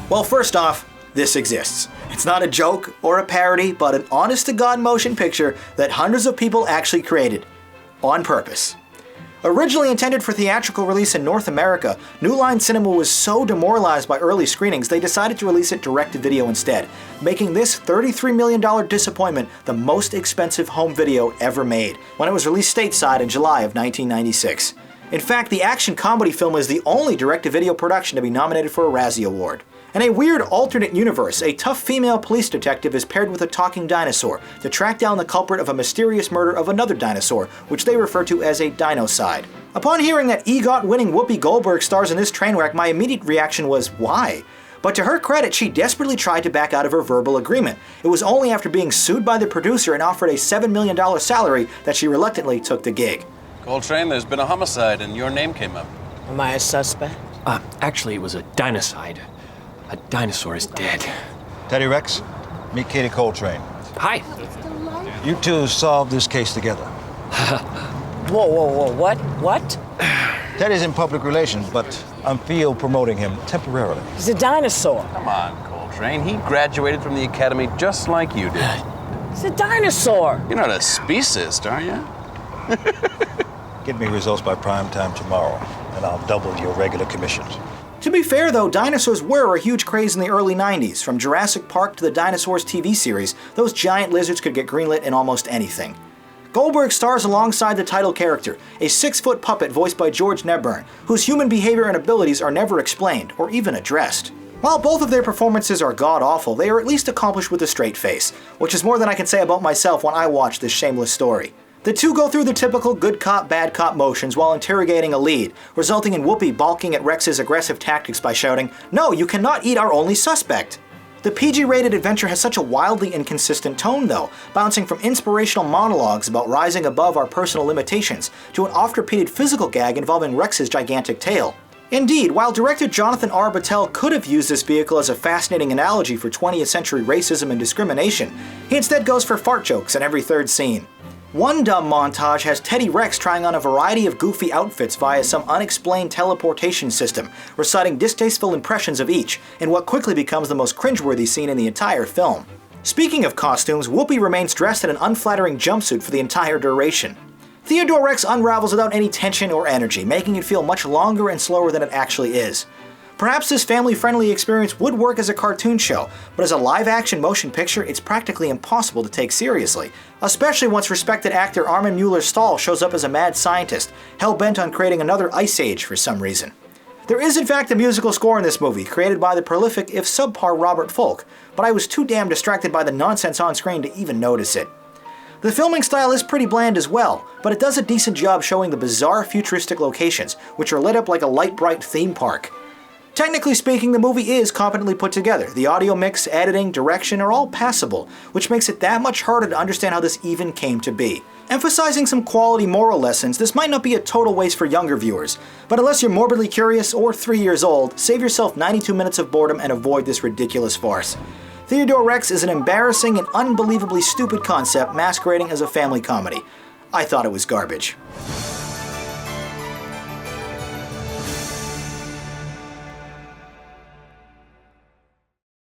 Well, first off, this exists. It's not a joke or a parody, but an honest-to-God motion picture that hundreds of people actually created. On purpose. Originally intended for theatrical release in North America, New Line Cinema was so demoralized by early screenings they decided to release it direct-to-video instead, making this $33 million disappointment the most expensive home video ever made, when it was released stateside in July of 1996. In fact, the action comedy film is the only direct-to-video production to be nominated for a Razzie Award. In a weird alternate universe, a tough female police detective is paired with a talking dinosaur to track down the culprit of a mysterious murder of another dinosaur, which they refer to as a dinocide. Upon hearing that EGOT-winning Whoopi Goldberg stars in this train wreck, my immediate reaction was, why? But to her credit, she desperately tried to back out of her verbal agreement. It was only after being sued by the producer and offered a $7 million salary that she reluctantly took the gig. Coltrane, there's been a homicide and your name came up. Am I a suspect? Actually, it was a dinocide. A dinosaur is dead. Theodore Rex, meet Katie Coltrane. Hi. You two solved this case together. Whoa, what? Teddy's in public relations, but I'm field promoting him temporarily. He's a dinosaur. Come on, Coltrane. He graduated from the academy just like you did. He's a dinosaur. You're not a speciesist, are you? Get me results by prime time tomorrow, and I'll double your regular commissions. To be fair though, dinosaurs were a huge craze in the early 90s. From Jurassic Park to the Dinosaurs TV series, those giant lizards could get greenlit in almost anything. Goldberg stars alongside the title character, a 6-foot puppet voiced by George Nebburn, whose human behavior and abilities are never explained, or even addressed. While both of their performances are god-awful, they are at least accomplished with a straight face, which is more than I can say about myself when I watch this shameless story. The two go through the typical good cop, bad cop motions while interrogating a lead, resulting in Whoopi balking at Rex's aggressive tactics by shouting, "No, you cannot eat our only suspect!" The PG-rated adventure has such a wildly inconsistent tone though, bouncing from inspirational monologues about rising above our personal limitations to an oft-repeated physical gag involving Rex's gigantic tail. Indeed, while director Jonathan R. Battelle could have used this vehicle as a fascinating analogy for 20th century racism and discrimination, he instead goes for fart jokes in every third scene. One dumb montage has Teddy Rex trying on a variety of goofy outfits via some unexplained teleportation system, reciting distasteful impressions of each, in what quickly becomes the most cringeworthy scene in the entire film. Speaking of costumes, Whoopi remains dressed in an unflattering jumpsuit for the entire duration. Theodore Rex unravels without any tension or energy, making it feel much longer and slower than it actually is. Perhaps this family-friendly experience would work as a cartoon show, but as a live-action motion picture, it's practically impossible to take seriously, especially once respected actor Armin Mueller-Stahl shows up as a mad scientist, hell-bent on creating another ice age for some reason. There is in fact a musical score in this movie, created by the prolific, if subpar, Robert Folk, but I was too damn distracted by the nonsense on screen to even notice it. The filming style is pretty bland as well, but it does a decent job showing the bizarre futuristic locations, which are lit up like a light bright theme park. Technically speaking, the movie is competently put together. The audio mix, editing, direction are all passable, which makes it that much harder to understand how this even came to be. Emphasizing some quality moral lessons, this might not be a total waste for younger viewers, but unless you're morbidly curious or 3 years old, save yourself 92 minutes of boredom and avoid this ridiculous farce. Theodore Rex is an embarrassing and unbelievably stupid concept masquerading as a family comedy. I thought it was garbage.